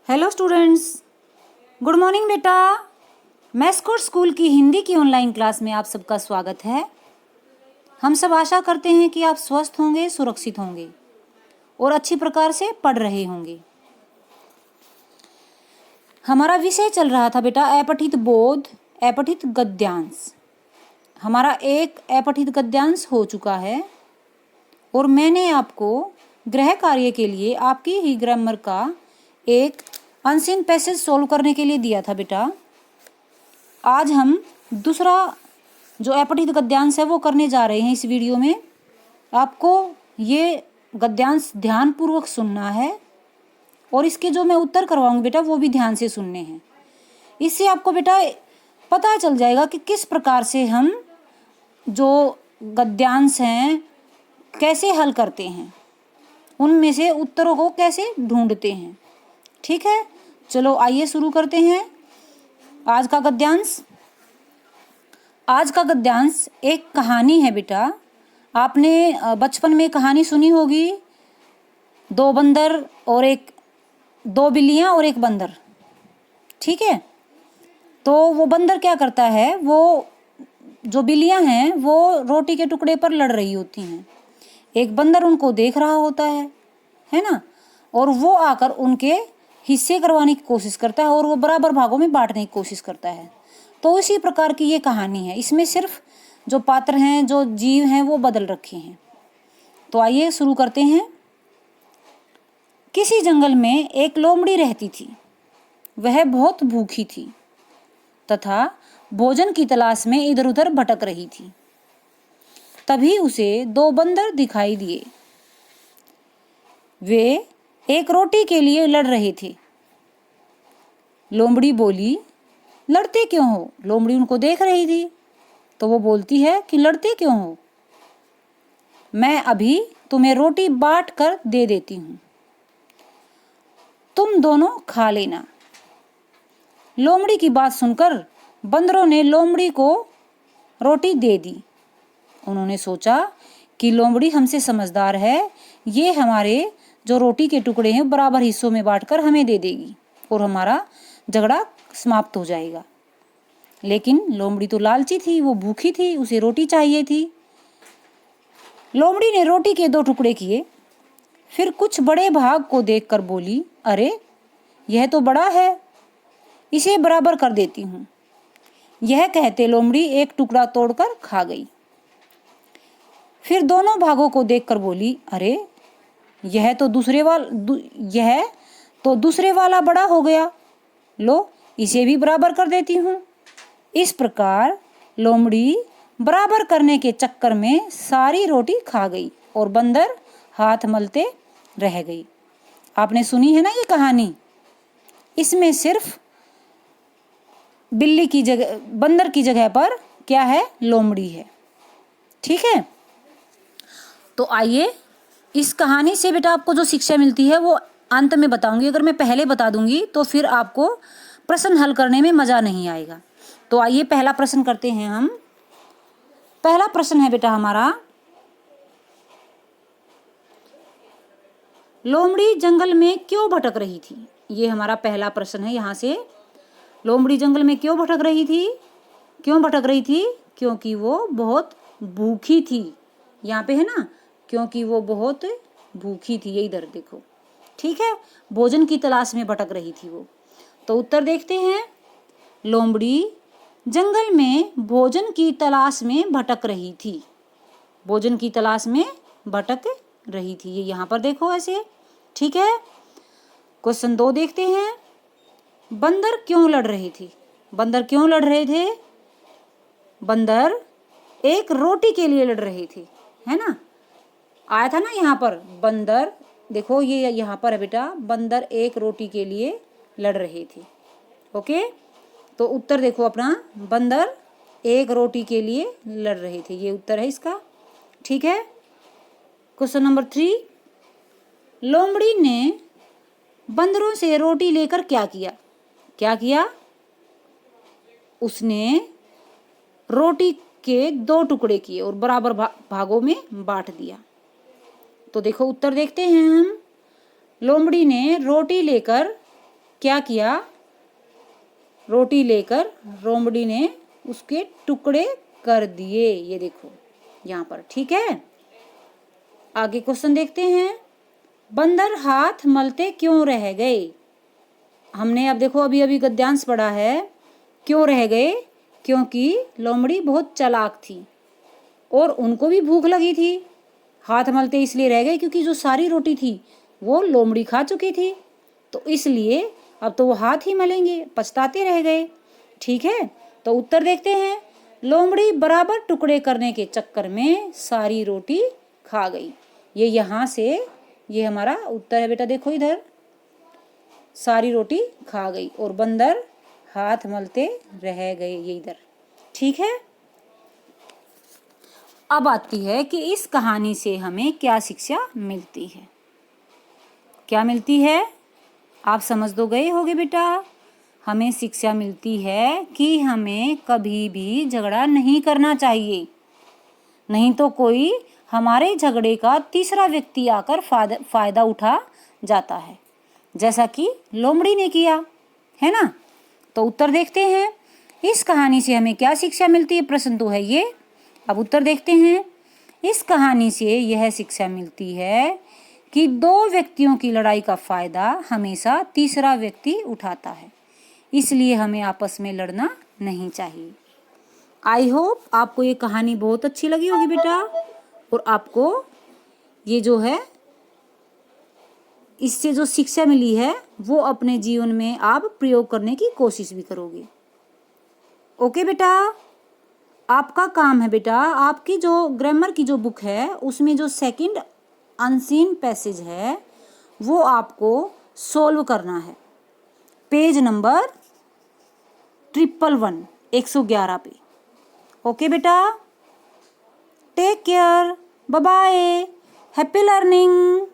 Hello students, good morning बेटा। Mascot school की हिंदी की ऑनलाइन क्लास में आप सबका स्वागत है। हम सब आशा करते हैं कि आप स्वस्थ होंगे, सुरक्षित होंगे और अच्छी प्रकार से पढ़ रहे होंगे। हमारा विषय चल रहा था बेटा अपठित बोध, अपठित गद्यांश। हमारा एक अपठित गद्यांश हो चुका है और मैंने आपको गृह कार्य के लिए आपकी ही ग्रामर का एक अनसीन पैसेज सोल्व करने के लिए दिया था बेटा। आज हम दूसरा जो अपठित गद्यांश है वो करने जा रहे हैं। इस वीडियो में आपको ये गद्यांश ध्यानपूर्वक सुनना है और इसके जो मैं उत्तर करवाऊंगी बेटा वो भी ध्यान से सुनने हैं। इससे आपको बेटा पता चल जाएगा कि किस प्रकार से हम जो गद्यांश हैं कैसे हल करते हैं, उनमें से उत्तरों को कैसे ढूंढते हैं। ठीक है, चलो आइए शुरू करते हैं आज का गद्यांश। आज का गद्यांश एक कहानी है बेटा। आपने बचपन में कहानी सुनी होगी, दो बिल्लियां और एक बंदर। ठीक है, तो वो बंदर क्या करता है, वो जो बिल्लियां हैं वो रोटी के टुकड़े पर लड़ रही होती हैं। एक बंदर उनको देख रहा होता है ना, और वो आकर उनके हिस्से करवाने की कोशिश करता है और वो बराबर भागों में बांटने की कोशिश करता है। तो इसी प्रकार की ये कहानी है। इसमें सिर्फ जो पात्र हैं, जो जीव हैं, वो बदल रखे हैं। तो आइए शुरू करते हैं। किसी जंगल में एक लोमड़ी रहती थी। वह बहुत भूखी थी तथा भोजन की तलाश में इधर उधर भटक रही थी। तभी उसे दो बंदर दिखाई दिए। वे एक रोटी के लिए लड़ रहे थे। लोमड़ी बोली, लड़ते क्यों हो? लोमड़ी उनको देख रही थी तो वो बोलती है कि लड़ते क्यों हो? मैं अभी तुम्हें रोटी बांट कर दे देती हूँ, तुम दोनों खा लेना। लोमड़ी की बात सुनकर बंदरों ने लोमड़ी को रोटी दे दी। उन्होंने सोचा कि लोमड़ी हमसे समझदार है, ये हमारे जो रोटी के टुकड़े हैं बराबर हिस्सों में बांटकर हमें दे देगी और हमारा झगड़ा समाप्त हो जाएगा। लेकिन लोमड़ी तो लालची थी, वो भूखी थी, उसे रोटी चाहिए थी। लोमड़ी ने रोटी के दो टुकड़े किए, फिर कुछ बड़े भाग को देखकर बोली, अरे यह तो बड़ा है, इसे बराबर कर देती हूँ। यह कहते लोमड़ी एक टुकड़ा तोड़कर खा गई। फिर दोनों भागों को देखकर बोली, अरे यह तो दूसरे वाला बड़ा हो गया, लो इसे भी बराबर कर देती हूँ। इस प्रकार लोमड़ी बराबर करने के चक्कर में सारी रोटी खा गई और बंदर हाथ मलते रह गई। आपने सुनी है ना ये कहानी। इसमें सिर्फ बंदर की जगह पर क्या है, लोमड़ी है। ठीक है, तो आइए इस कहानी से बेटा आपको जो शिक्षा मिलती है वो अंत में बताऊंगी। अगर मैं पहले बता दूंगी तो फिर आपको प्रश्न हल करने में मजा नहीं आएगा। तो आइए पहला प्रश्न करते हैं हम। पहला प्रश्न है बेटा हमारा, लोमड़ी जंगल में क्यों भटक रही थी? ये हमारा पहला प्रश्न है। यहाँ से लोमड़ी जंगल में क्यों भटक रही थी? क्योंकि वो बहुत भूखी थी। यहाँ पे है ना, क्योंकि वो बहुत भूखी थी, ये इधर देखो। ठीक है, भोजन की तलाश में भटक रही थी वो। तो उत्तर देखते हैं। लोमड़ी जंगल में भोजन की तलाश में भटक रही थी। भोजन की तलाश में भटक रही थी, ये यहाँ पर देखो ऐसे। ठीक है, क्वेश्चन 2 देखते हैं। बंदर क्यों लड़ रहे थे? बंदर एक रोटी के लिए लड़ रहे थे, है ना। आया था ना यहाँ पर बंदर, देखो ये यहाँ पर है बेटा, बंदर एक रोटी के लिए लड़ रहे थे। ओके, तो उत्तर देखो अपना, बंदर एक रोटी के लिए लड़ रहे थे, ये उत्तर है इसका। ठीक है, क्वेश्चन नंबर 3, लोमड़ी ने बंदरों से रोटी लेकर क्या किया? उसने रोटी के 2 टुकड़े किए और बराबर भागों में बांट दिया। तो देखो उत्तर देखते हैं हम। लोमड़ी ने रोटी लेकर क्या किया, रोटी लेकर लोमड़ी ने उसके टुकड़े कर दिए। ये देखो यहाँ पर, ठीक है। आगे क्वेश्चन देखते हैं, बंदर हाथ मलते क्यों रह गए। हमने अब देखो अभी अभी गद्यांश पढ़ा है, क्यों रह गए, क्योंकि लोमड़ी बहुत चालाक थी और उनको भी भूख लगी थी। हाथ मलते इसलिए रह गए क्योंकि जो सारी रोटी थी वो लोमड़ी खा चुकी थी, तो इसलिए अब तो वो हाथ ही मलेंगे, पछताते रह गए। ठीक है, तो उत्तर देखते हैं, लोमड़ी बराबर टुकड़े करने के चक्कर में सारी रोटी खा गई। ये यहाँ से ये हमारा उत्तर है बेटा, देखो इधर सारी रोटी खा गई और बंदर हाथ मलते रह गए, ये इधर। ठीक है, अब आती है कि इस कहानी से हमें क्या शिक्षा मिलती है। क्या मिलती है, आप समझ तो गए होगे बेटा। हमें शिक्षा मिलती है कि हमें कभी भी झगड़ा नहीं करना चाहिए, नहीं तो कोई हमारे झगड़े का तीसरा व्यक्ति आकर फायदा उठा जाता है, जैसा कि लोमड़ी ने किया, है ना। तो उत्तर देखते हैं, इस कहानी से हमें क्या शिक्षा मिलती है, प्रश्न तो है ये। अब उत्तर देखते हैं, इस कहानी से यह शिक्षा मिलती है कि दो व्यक्तियों की लड़ाई का फायदा हमेशा तीसरा व्यक्ति उठाता है, इसलिए हमें आपस में लड़ना नहीं चाहिए। आई होप आपको ये कहानी बहुत अच्छी लगी होगी बेटा, और आपको ये जो है इससे जो शिक्षा मिली है वो अपने जीवन में आप प्रयोग करने की कोशिश भी करोगे। ओके बेटा, आपका काम है बेटा, आपकी जो ग्रामर की जो बुक है उसमें जो सेकंड अनसीन पैसेज है वो आपको सोल्व करना है, पेज नंबर 111 पे। ओके बेटा, take care, bye bye, happy learning.